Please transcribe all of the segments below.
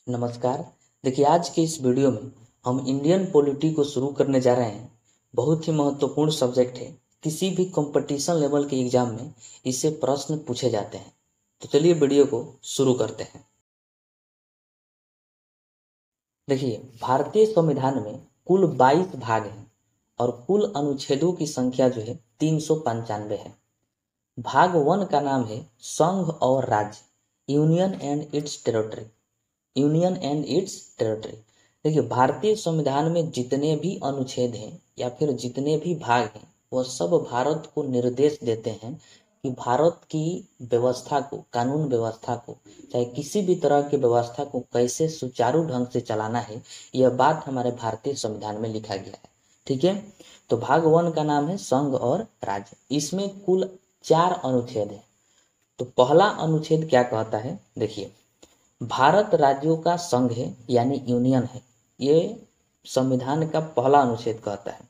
नमस्कार। देखिए, आज के इस वीडियो में हम इंडियन पॉलिटी को शुरू करने जा रहे हैं। बहुत ही महत्वपूर्ण सब्जेक्ट है। किसी भी कंपटीशन लेवल के एग्जाम में इससे प्रश्न पूछे जाते हैं। तो चलिए वीडियो को शुरू करते हैं। देखिए, भारतीय संविधान में कुल 22 भाग हैं और कुल अनुच्छेदों की संख्या जो है 395 है। भाग 1 का नाम है संघ और राज्य, union and it's territory. Union and it's territory. देखिए, भारतीय संविधान में जितने भी अनुच्छेद हैं या फिर जितने भी भाग हैं वह सब भारत को निर्देश देते हैं कि भारत की व्यवस्था को, कानून व्यवस्था को, चाहे किसी भी तरह की व्यवस्था को कैसे सुचारू ढंग से चलाना है, यह बात हमारे भारतीय संविधान में लिखा गया है। ठीक है, तो भाग 1 का नाम है संघ और राज्य। इसमें कुल 4 अनुच्छेद है। तो पहला अनुच्छेद क्या कहता है, देखिए, भारत राज्यों का संघ है यानी यूनियन है। ये संविधान का पहला अनुच्छेद कहता है।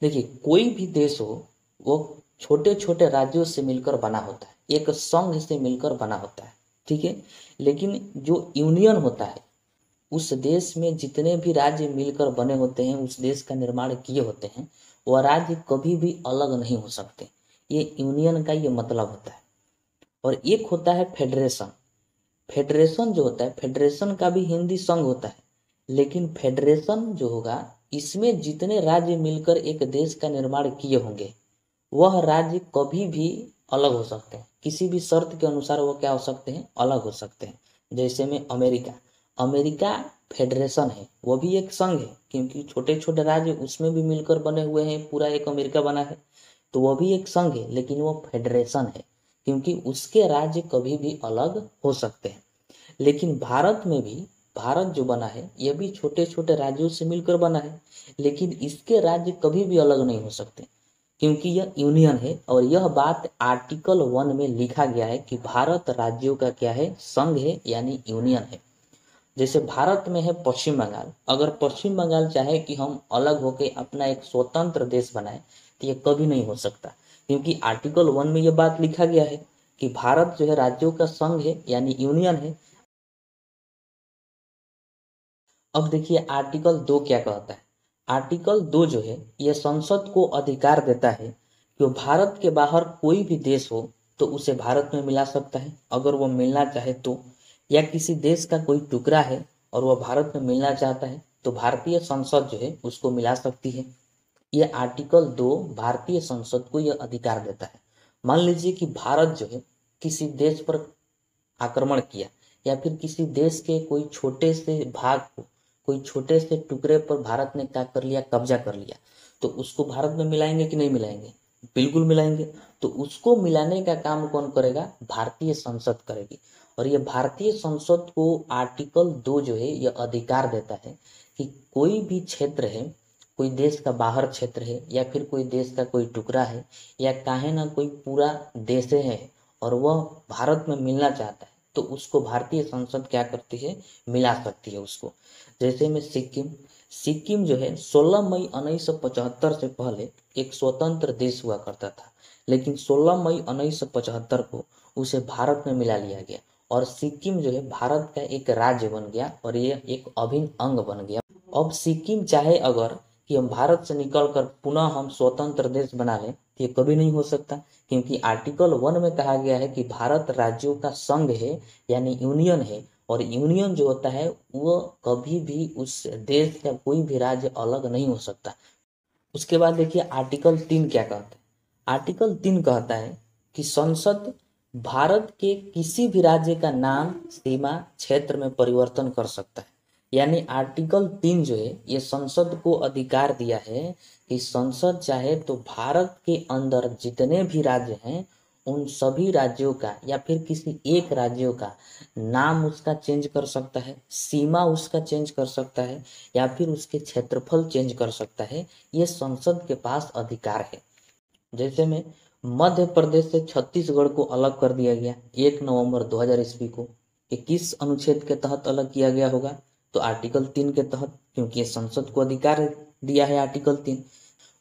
देखिए, कोई भी देश हो वो छोटे छोटे राज्यों से मिलकर बना होता है, एक संघ से मिलकर बना होता है। ठीक है, लेकिन जो यूनियन होता है, उस देश में जितने भी राज्य मिलकर बने होते हैं, उस देश का निर्माण किए होते हैं, वह राज्य कभी भी अलग नहीं हो सकते। ये यूनियन का ये मतलब होता है। और एक होता है फेडरेशन। फेडरेशन जो होता है, फेडरेशन का भी हिंदी संघ होता है, लेकिन फेडरेशन जो होगा, इसमें जितने राज्य मिलकर एक देश का निर्माण किए होंगे वह राज्य कभी भी अलग हो सकते हैं। किसी भी शर्त के अनुसार वो क्या हो सकते हैं, अलग हो सकते हैं। जैसे में अमेरिका, अमेरिका फेडरेशन है, वो भी एक संघ है, क्योंकि छोटे छोटे राज्य उसमें भी मिलकर बने हुए हैं, पूरा एक अमेरिका बना है। तो वह भी एक संघ है, लेकिन वो फेडरेशन है क्योंकि उसके राज्य कभी भी अलग हो सकते हैं। लेकिन भारत में भी, भारत जो बना है यह भी छोटे छोटे राज्यों से मिलकर बना है, लेकिन इसके राज्य कभी भी अलग नहीं हो सकते क्योंकि यह यूनियन है। और यह बात आर्टिकल 1 में लिखा गया है कि भारत राज्यों का क्या है, संघ है यानी यूनियन है। जैसे भारत में है पश्चिम बंगाल, अगर पश्चिम बंगाल चाहे कि हम अलग होकर अपना एक स्वतंत्र देश बनाए तो यह कभी नहीं हो सकता, क्योंकि आर्टिकल 1 में यह बात लिखा गया है कि भारत जो है राज्यों का संघ है यानी यूनियन है। अब देखिए आर्टिकल 2 क्या कहता है। आर्टिकल 2 जो है यह संसद को अधिकार देता है कि वो भारत के बाहर कोई भी देश हो तो उसे भारत में मिला सकता है, अगर वो मिलना चाहे तो। या किसी देश का कोई टुकड़ा है और वह भारत में मिलना चाहता है तो भारतीय संसद जो है उसको मिला सकती है। यह आर्टिकल 2 भारतीय संसद को यह अधिकार देता है। मान लीजिए कि भारत जो है किसी देश पर आक्रमण किया, या फिर किसी देश के कोई छोटे से भाग को, कोई छोटे से टुकड़े पर भारत ने क्या कर लिया, कब्जा कर लिया, तो उसको भारत में मिलाएंगे कि नहीं मिलाएंगे? बिल्कुल मिलाएंगे। तो उसको मिलाने का काम कौन करेगा? भारतीय संसद करेगी। और ये भारतीय संसद को आर्टिकल 2 जो है यह अधिकार देता है कि कोई भी क्षेत्र है, कोई देश का बाहर क्षेत्र है, या फिर कोई देश का कोई टुकड़ा है, या काहे ना कोई पूरा देश है और वह भारत में मिलना चाहता है, तो उसको भारतीय संसद क्या करती है, मिला सकती है उसको। जैसे में सिक्किम, सिक्किम जो है 16 मई 1975 से पहले एक स्वतंत्र देश हुआ करता था, लेकिन 16 मई 1975 को उसे भारत में मिला लिया गया और सिक्किम जो है भारत का एक राज्य बन गया और यह एक अभिन्न अंग बन गया। अब सिक्किम चाहे अगर कि हम भारत से निकलकर पुनः हम स्वतंत्र देश बना लें तो ये कभी नहीं हो सकता, क्योंकि आर्टिकल 1 में कहा गया है कि भारत राज्यों का संघ है यानी यूनियन है, और यूनियन जो होता है वो कभी भी उस देश का कोई भी राज्य अलग नहीं हो सकता। उसके बाद देखिए आर्टिकल 3 क्या कहता है। आर्टिकल 3 कहता है कि संसद भारत के किसी भी राज्य का नाम, सीमा, क्षेत्र में परिवर्तन कर सकता है। यानी आर्टिकल 3 जो है ये संसद को अधिकार दिया है कि संसद चाहे तो भारत के अंदर जितने भी राज्य हैं उन सभी राज्यों का, या फिर किसी एक राज्यों का नाम उसका चेंज कर सकता है, सीमा उसका चेंज कर सकता है, या फिर उसके क्षेत्रफल चेंज कर सकता है। ये संसद के पास अधिकार है। जैसे में मध्य प्रदेश से छत्तीसगढ़ को अलग कर दिया गया 1 नवंबर 2000 ईस्वी को। ये किस अनुच्छेद के तहत अलग किया गया होगा? तो आर्टिकल 3 के तहत, क्योंकि ये संसद को अधिकार दिया है आर्टिकल 3।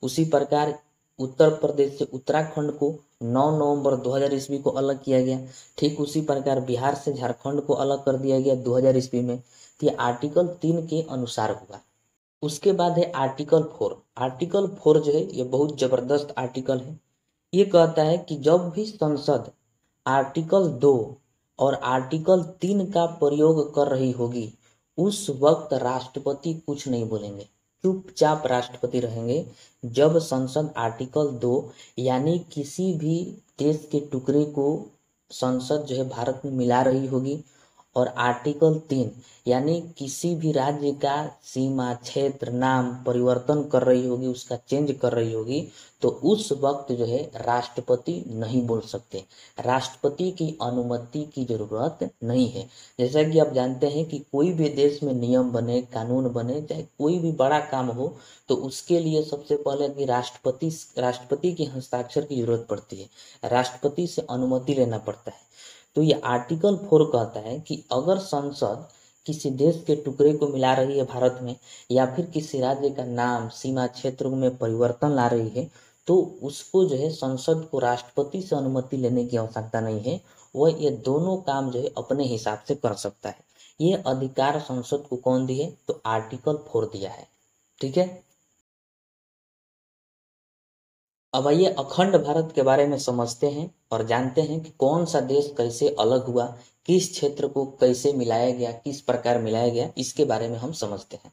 उसी प्रकार उत्तर प्रदेश से उत्तराखंड को 9 नवंबर 2000 ईस्वी को अलग किया गया। ठीक उसी प्रकार बिहार से झारखंड को अलग कर दिया गया 2000 ईस्वी में। तो ये आर्टिकल 3 के अनुसार हुआ। उसके बाद है आर्टिकल 4। आर्टिकल 4 जो है ये बहुत जबरदस्त आर्टिकल है। ये कहता है कि जब भी संसद आर्टिकल 2 और आर्टिकल 3 का प्रयोग कर रही होगी उस वक्त राष्ट्रपति कुछ नहीं बोलेंगे, चुपचाप राष्ट्रपति रहेंगे। जब संसद आर्टिकल 2 यानी किसी भी देश के टुकड़े को संसद जो है भारत में मिला रही होगी और आर्टिकल 3 यानी किसी भी राज्य का सीमा क्षेत्र नाम परिवर्तन कर रही होगी, उसका चेंज कर रही होगी, तो उस वक्त जो है राष्ट्रपति नहीं बोल सकते। राष्ट्रपति की अनुमति की जरूरत नहीं है। जैसा कि आप जानते हैं कि कोई भी देश में नियम बने, कानून बने, चाहे कोई भी बड़ा काम हो, तो उसके लिए सबसे पहले कि राष्ट्रपति के हस्ताक्षर की जरूरत पड़ती है, राष्ट्रपति से अनुमति लेना पड़ता है। तो ये आर्टिकल 4 कहता है कि अगर संसद किसी देश के टुकड़े को मिला रही है भारत में, या फिर किसी राज्य का नाम सीमा क्षेत्र में परिवर्तन ला रही है, तो उसको जो है संसद को राष्ट्रपति से अनुमति लेने की आवश्यकता नहीं है। वह ये दोनों काम जो है अपने हिसाब से कर सकता है। ये अधिकार संसद को कौन दिए? तो आर्टिकल 4 दिया है। ठीक है, अब आइए अखंड भारत के बारे में समझते हैं और जानते हैं कि कौन सा देश कैसे अलग हुआ, किस क्षेत्र को कैसे मिलाया गया, किस प्रकार मिलाया गया, इसके बारे में हम समझते हैं।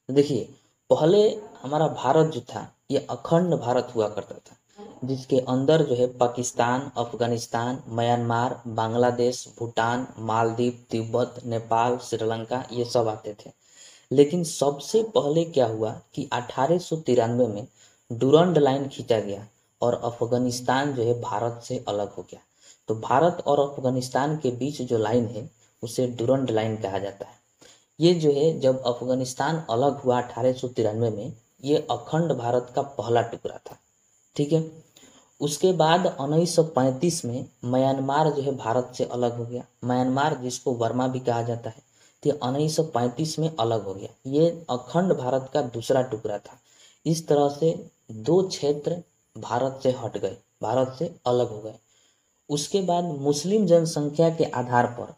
तो देखिए, पहले हमारा भारत जो था ये अखंड भारत हुआ करता था, जिसके अंदर जो है पाकिस्तान, अफगानिस्तान, म्यांमार, बांग्लादेश, भूटान, मालदीव, तिब्बत, नेपाल, श्रीलंका ये सब आते थे। लेकिन सबसे पहले क्या हुआ कि 1893 में डुरंड लाइन खींचा गया और अफगानिस्तान जो है भारत से अलग हो गया। तो भारत और अफगानिस्तान के बीच जो लाइन है उसे डुरंड लाइन कहा जाता है। ये जो है जब अफगानिस्तान अलग हुआ 1893 में, ये अखंड भारत का पहला टुकड़ा था। ठीक है, उसके बाद 1935 में म्यांमार जो है भारत से अलग हो गया। म्यांमार जिसको बर्मा भी कहा जाता है, तो 1935 में अलग हो गया। ये अखंड भारत का दूसरा टुकड़ा था। इस तरह से दो क्षेत्र भारत से हट गए, भारत से अलग हो गए। उसके बाद मुस्लिम जनसंख्या के आधार पर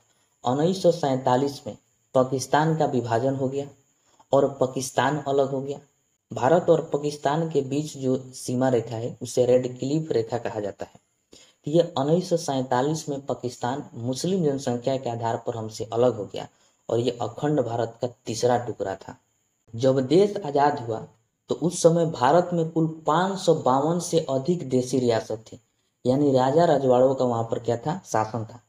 1947 में पाकिस्तान का विभाजन हो गया और पाकिस्तान अलग हो गया। भारत और पाकिस्तान के बीच जो सीमा रेखा है उसे रेड क्लिफ रेखा कहा जाता है। तो ये 1947 में पाकिस्तान मुस्लिम जनसंख्या के आधार पर हमसे अलग हो गया और ये अखंड भारत का तीसरा टुकड़ा था। जब देश आजाद हुआ तो उस समय भारत में कुल 552 से अधिक देशी रियासत थी, यानी राजा रजवाड़ों का वहां पर क्या था? शासन था।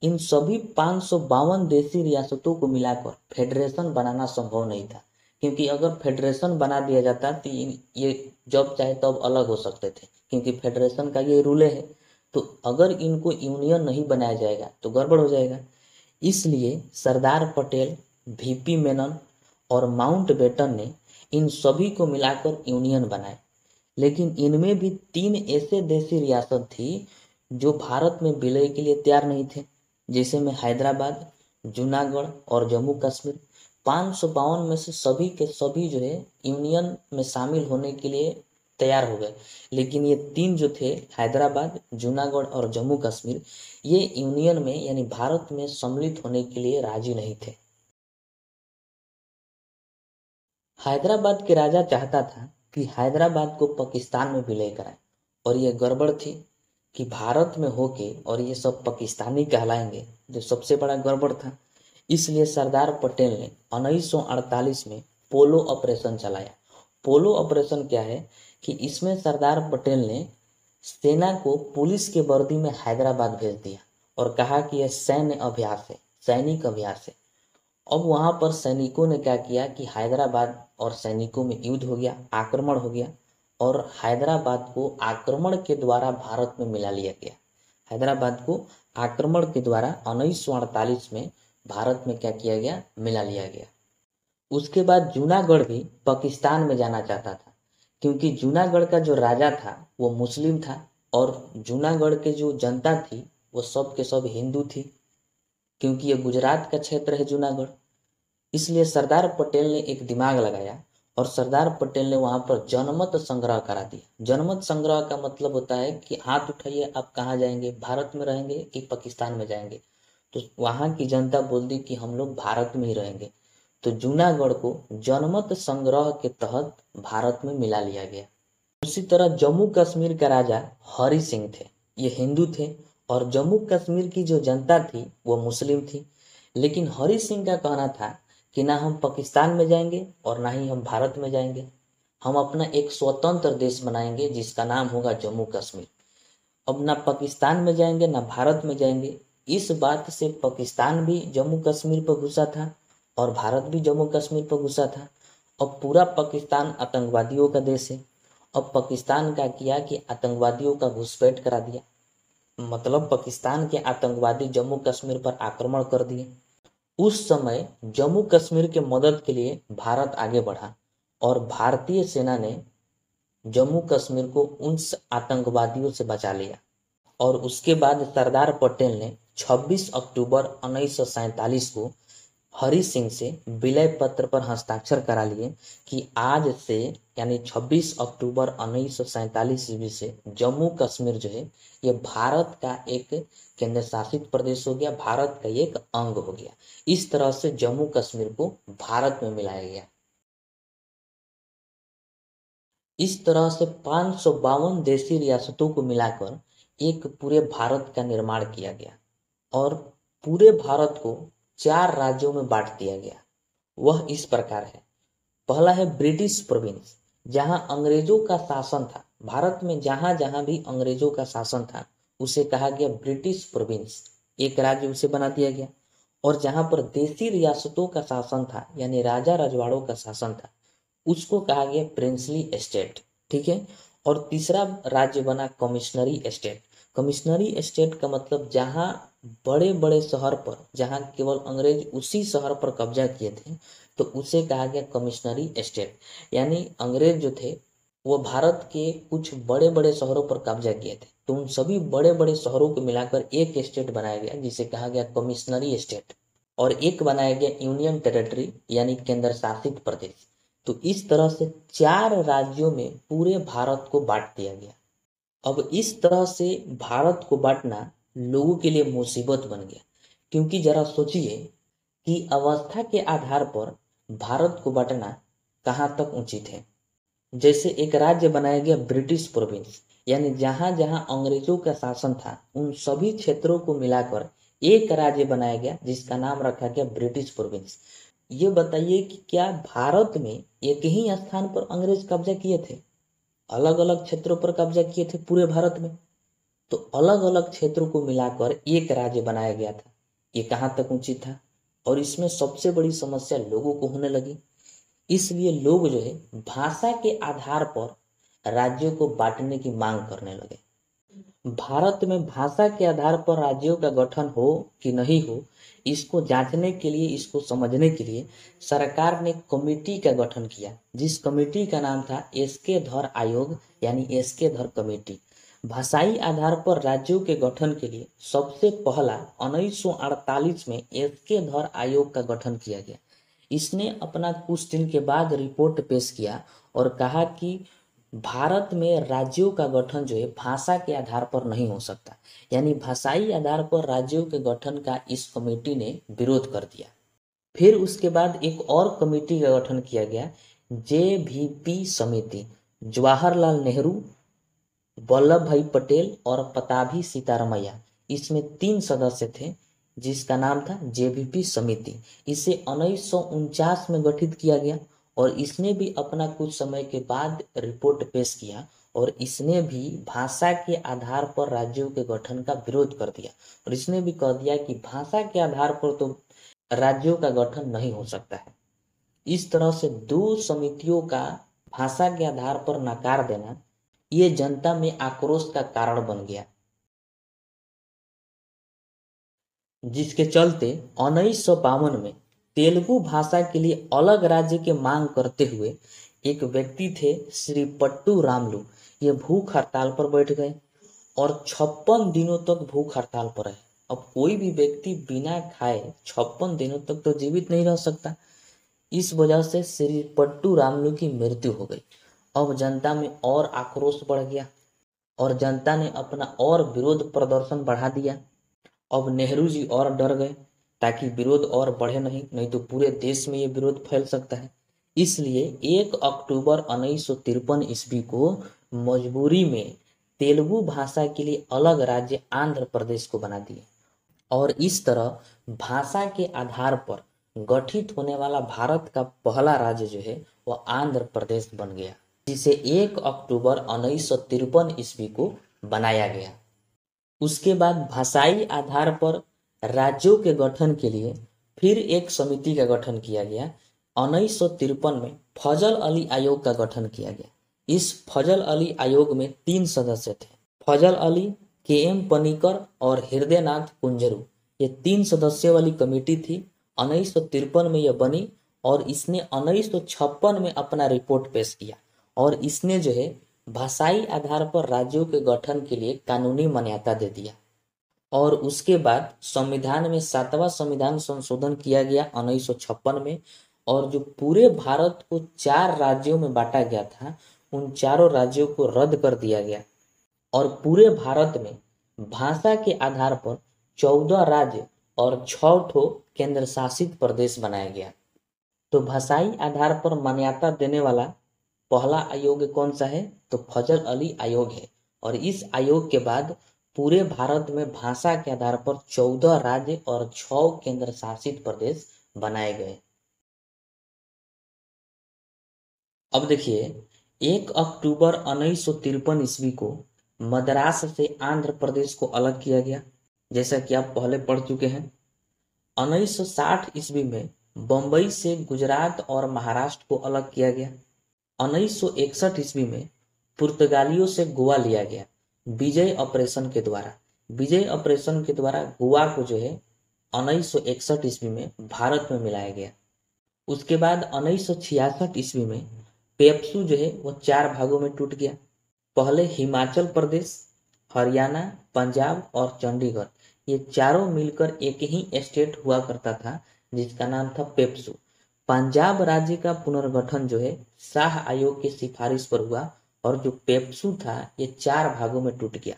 इन सभी 552 देशी रियासतों को मिलाकर फेडरेशन बनाना संभव नहीं था, क्योंकि अगर फेडरेशन बना दिया जाता तो ये जब चाहे तब अलग हो सकते थे, क्योंकि फेडरेशन का ये रूल है। तो अगर इनको यूनियन नहीं बनाया जाएगा तो गड़बड़ हो जाएगा। इसलिए सरदार पटेल, वीपी मेनन और माउंटबेटन ने इन सभी को मिलाकर यूनियन बनाए। लेकिन इनमें भी 3 ऐसे देशी रियासत थी जो भारत में विलय के लिए तैयार नहीं थे, जैसे में हैदराबाद, जूनागढ़ और जम्मू कश्मीर। 552 में से सभी के सभी जो है यूनियन में शामिल होने के लिए तैयार हो गए, लेकिन ये 3 जो थे, हैदराबाद, जूनागढ़ और जम्मू कश्मीर, ये यूनियन में यानी भारत में सम्मिलित होने के लिए राजी नहीं थे। हैदराबाद के राजा चाहता था कि हैदराबाद को पाकिस्तान में विलय कराए, और ये गड़बड़ थी कि भारत में होके और ये सब पाकिस्तानी कहलाएंगे, जो सबसे बड़ा गड़बड़ था। इसलिए सरदार पटेल ने 1948 में पोलो ऑपरेशन चलाया। पोलो ऑपरेशन क्या है कि इसमें सरदार पटेल ने सेना को पुलिस के वर्दी में हैदराबाद भेज दिया और कहा कि यह सैन्य अभ्यास है, सैनिक अभ्यास है। अब वहां पर सैनिकों ने क्या किया कि हैदराबाद और सैनिकों में युद्ध हो गया, आक्रमण हो गया, और हैदराबाद को आक्रमण के द्वारा भारत में मिला लिया गया। हैदराबाद को आक्रमण के द्वारा 1948 में भारत में क्या किया गया? मिला लिया गया। उसके बाद जूनागढ़ भी पाकिस्तान में जाना चाहता था, क्योंकि जूनागढ़ का जो राजा था वो मुस्लिम था और जूनागढ़ के जो जनता थी वो सब के सब हिंदू थी, क्योंकि ये गुजरात का क्षेत्र है जूनागढ़। इसलिए सरदार पटेल ने एक दिमाग लगाया और सरदार पटेल ने वहां पर जनमत संग्रह करा दिया। जनमत संग्रह का मतलब होता है कि हाथ उठाइए, आप कहाँ जाएंगे, भारत में रहेंगे कि पाकिस्तान में जाएंगे। तो वहां की जनता बोल दी कि हम लोग भारत में ही रहेंगे। तो जूनागढ़ को जनमत संग्रह के तहत भारत में मिला लिया गया। उसी तरह जम्मू कश्मीर का राजा हरि सिंह थे, ये हिंदू थे और जम्मू कश्मीर की जो जनता थी वो मुस्लिम थी। लेकिन हरि सिंह का कहना था कि ना हम पाकिस्तान में जाएंगे और ना ही हम भारत में जाएंगे, हम अपना एक स्वतंत्र देश बनाएंगे जिसका नाम होगा जम्मू कश्मीर। अब ना पाकिस्तान में जाएंगे ना भारत में जाएंगे। इस बात से पाकिस्तान भी जम्मू कश्मीर पर गुस्सा था और भारत भी जम्मू कश्मीर पर गुस्सा था। अब पूरा पाकिस्तान आतंकवादियों का देश है। अब पाकिस्तान का किया कि आतंकवादियों का घुसपैठ करा दिया, मतलब पाकिस्तान के आतंकवादी जम्मू कश्मीर पर आक्रमण कर दिए। उस समय जम्मू कश्मीर के मदद के लिए भारत आगे बढ़ा और भारतीय सेना ने जम्मू कश्मीर को उन आतंकवादियों से बचा लिया। और उसके बाद सरदार पटेल ने 26 अक्टूबर 1947 को हरि सिंह से विलय पत्र पर हस्ताक्षर करा लिए कि आज से यानी 26 अक्टूबर 1947 ईस्वी से जम्मू कश्मीर जो है ये भारत का एक केंद्र शासित प्रदेश हो गया, भारत का एक अंग हो गया। इस तरह से जम्मू कश्मीर को भारत में मिलाया गया। इस तरह से 552 देशी रियासतों को मिलाकर एक पूरे भारत का निर्माण किया गया और पूरे भारत को 4 राज्यों में बांट दिया गया। वह इस प्रकार है। पहला है ब्रिटिश प्रोविंस, जहां अंग्रेजों का शासन था। भारत में जहां जहां भी अंग्रेजों का शासन था उसे कहा गया ब्रिटिश प्रोविंस, एक राज्य उसे बना दिया गया। और जहां पर देशी रियासतों का शासन था यानी राजा रजवाड़ों का शासन था उसको कहा गया प्रिंसली एस्टेट, ठीक है। और तीसरा राज्य बना कमिश्नरी एस्टेट। कमिश्नरी एस्टेट का मतलब जहां बड़े बड़े शहर पर, जहां केवल अंग्रेज उसी शहर पर कब्जा किए थे तो उसे कहा गया कमिश्नरी एस्टेट। यानी अंग्रेज जो थे वो भारत के कुछ बड़े बड़े शहरों पर कब्जा किए थे, तो उन सभी बड़े बड़े शहरों को मिलाकर एक स्टेट बनाया गया जिसे कहा गया कमिश्नरी एस्टेट। और एक बनाया गया यूनियन टेरिटरी यानी केंद्र शासित प्रदेश। तो इस तरह से 4 राज्यों में पूरे भारत को बांट दिया गया। अब इस तरह से भारत को बांटना लोगों के लिए मुसीबत बन गया, क्योंकि जरा सोचिए कि अवस्था के आधार पर भारत को बांटना कहाँ तक उचित है। जैसे एक राज्य बनाया गया ब्रिटिश प्रोविंस, यानी जहां जहां अंग्रेजों का शासन था उन सभी क्षेत्रों को मिलाकर एक राज्य बनाया गया जिसका नाम रखा गया ब्रिटिश प्रोविंस। ये बताइए कि क्या भारत में एक ही स्थान पर अंग्रेज कब्जा किए थे? अलग अलग क्षेत्रों पर कब्जा किए थे पूरे भारत में। तो अलग अलग क्षेत्रों को मिलाकर एक राज्य बनाया गया था। ये कहाँ तक उचित था? और इसमें सबसे बड़ी समस्या लोगों को होने लगी। इसलिए लोग जो है भाषा के आधार पर राज्यों को बांटने की मांग करने लगे। भारत में भाषा के आधार पर राज्यों का गठन हो कि नहीं हो, इसको जांचने के लिए, इसको समझने के लिए सरकार ने कमेटी का गठन किया, जिस कमेटी का नाम था एसके धर आयोग यानी एसके धर कमेटी। भाषाई आधार पर राज्यों के गठन के लिए सबसे पहला 1948 में एसके धर आयोग का गठन किया गया। इसने अपना कुछ दिन के बाद रिपोर्ट पेश किया और कहा कि भारत में राज्यों का गठन जो है भाषा के आधार पर नहीं हो सकता, यानी भाषाई आधार पर राज्यों के गठन का इस कमेटी ने विरोध कर दिया। फिर उसके बाद एक और कमेटी का गठन किया गया, जेवीपी समिति। जवाहरलाल नेहरू, वल्लभ भाई पटेल और पताभी सीतारमैया, इसमें 3 सदस्य थे जिसका नाम था जेवीपी समिति। इसे 1949 में गठित किया गया और इसने भी अपना कुछ समय के बाद रिपोर्ट पेश किया और इसने भी भाषा के आधार पर राज्यों के गठन का विरोध कर दिया और इसने भी कह दिया कि भाषा के आधार पर तो राज्यों का गठन नहीं हो सकता है। इस तरह से 2 समितियों का भाषा के आधार पर नकार देना ये जनता में आक्रोश का कारण बन गया, जिसके चलते 1952 में तेलुगु भाषा के लिए अलग राज्य की मांग करते हुए एक व्यक्ति थे श्री पट्टू रामलू, ये भूख हड़ताल पर बैठ गए और 56 दिनों तक भूख हड़ताल पर रहे। अब कोई भी व्यक्ति बिना खाए 56 दिनों तक तो जीवित नहीं रह सकता। इस वजह से श्री पट्टू रामलू की मृत्यु हो गई। अब जनता में और आक्रोश बढ़ गया और जनता ने अपना और विरोध प्रदर्शन बढ़ा दिया। अब नेहरू जी और डर गए ताकि विरोध और बढ़े नहीं तो पूरे देश में ये विरोध फैल सकता है। इसलिए 1 अक्टूबर 1953 ईस्वी को मजबूरी में तेलुगु भाषा के लिए अलग राज्य आंध्र प्रदेश को बना दिए और इस तरह भाषा के आधार पर गठित होने वाला भारत का पहला राज्य जो है वह आंध्र प्रदेश बन गया, जिसे 1 अक्टूबर 1953 ईस्वी को बनाया गया। उसके बाद भाषाई आधार पर राज्यों के गठन के लिए फिर एक समिति का गठन किया गया। 1953 में फजल अली आयोग का गठन किया गया। इस फजल अली आयोग में 3 सदस्य थे, फजल अली, के.एम. पनिकर और हृदयनाथ कुंजरू। ये 3 सदस्यों वाली कमेटी थी। 1953 में यह बनी और इसने 1956 में अपना रिपोर्ट पेश किया और इसने जो है भाषाई आधार पर राज्यों के गठन के लिए कानूनी मान्यता दे दिया। और उसके बाद संविधान में 7वां संविधान संशोधन किया गया 1956 में, और जो पूरे भारत को 4 राज्यों में बांटा गया था उन चारों राज्यों को रद्द कर दिया गया और पूरे भारत में भाषा के आधार पर 14 राज्य और 6 ठो केंद्र शासित प्रदेश बनाया गया। तो भाषाई आधार पर मान्यता देने वाला पहला आयोग कौन सा है? तो फजल अली आयोग है। और इस आयोग के बाद पूरे भारत में भाषा के आधार पर 14 राज्य और 6 केंद्र शासित प्रदेश बनाए गए। अब देखिए 1 अक्टूबर 1953 ईस्वी को मद्रास से आंध्र प्रदेश को अलग किया गया, जैसा कि आप पहले पढ़ चुके हैं। 1960 ईस्वी में बम्बई से गुजरात और महाराष्ट्र को अलग किया गया। 1961 ईस्वी में पुर्तगालियों से गोवा लिया गया विजय ऑपरेशन के द्वारा। विजय ऑपरेशन के द्वारा गोवा को जो है 1961 ईस्वी में भारत में मिलाया गया। उसके बाद 1966 ईस्वी में पेप्सू जो है वो 4 भागों में टूट गया। पहले हिमाचल प्रदेश, हरियाणा, पंजाब और चंडीगढ़, ये चारों मिलकर एक ही स्टेट हुआ करता था जिसका नाम था पेप्सू। पंजाब राज्य का पुनर्गठन जो है शाह आयोग की सिफारिश पर हुआ और जो पेप्सू था ये 4 भागों में टूट गया।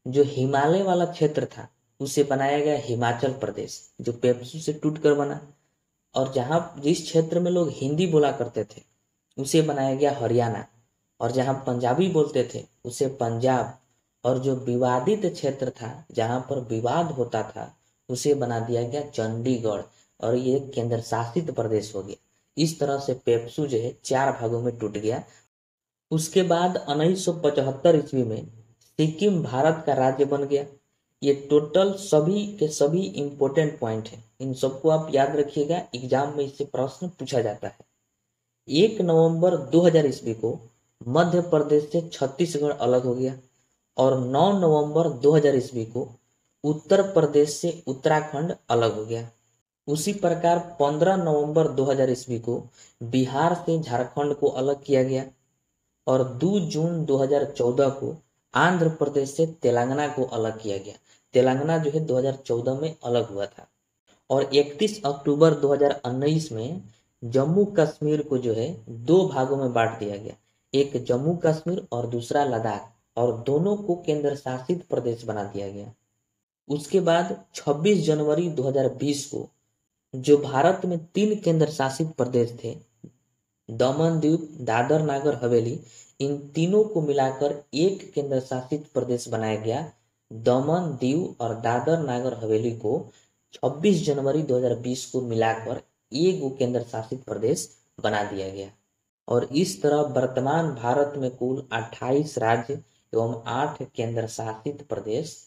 जो हिमालय वाला क्षेत्र था उसे बनाया गया हिमाचल प्रदेश, जो पेप्सू से टूटकर बना। और जहां जिस क्षेत्र में लोग हिंदी बोला करते थे उसे बनाया गया हरियाणा, और जहां पंजाबी बोलते थे उसे पंजाब, और जो विवादित क्षेत्र था जहां पर विवाद होता था उसे बना दिया गया चंडीगढ़, और ये केंद्र शासित प्रदेश हो गया। इस तरह से पेप्सू जो है 4 भागों में टूट गया। उसके बाद 1975 ईस्वी में सिक्किम भारत का राज्य बन गया। ये टोटल सभी के सभी इंपॉर्टेंट पॉइंट हैं, इन सबको आप याद रखिएगा, एग्जाम में इससे प्रश्न पूछा जाता है। 1 नवंबर 2000 ईस्वी को मध्य प्रदेश से छत्तीसगढ़ अलग हो गया और 9 नवंबर 2000 ईस्वी को उत्तर प्रदेश से उत्तराखंड अलग हो गया। उसी प्रकार 15 नवंबर 2000 ईस्वी को बिहार से झारखंड को अलग किया गया और 2 जून 2014 को आंध्र प्रदेश से तेलंगाना को अलग किया गया। तेलंगाना जो है 2014 में अलग हुआ था। और 31 अक्टूबर 2019 में जम्मू कश्मीर को जो है 2 भागों में बांट दिया गया, एक जम्मू कश्मीर और दूसरा लद्दाख, और दोनों को केंद्र शासित प्रदेश बना दिया गया। उसके बाद 26 जनवरी 2020 को जो भारत में 3 केंद्र शासित प्रदेश थे, दमन दीव, दादर नागर हवेली, इन तीनों को मिलाकर एक केंद्र शासित प्रदेश बनाया गया। दमन दीव और दादर नागर हवेली को 26 जनवरी 2020 को मिलाकर एक केंद्र शासित प्रदेश बना दिया गया। और इस तरह वर्तमान भारत में कुल 28 राज्य एवं 8 केंद्र शासित प्रदेश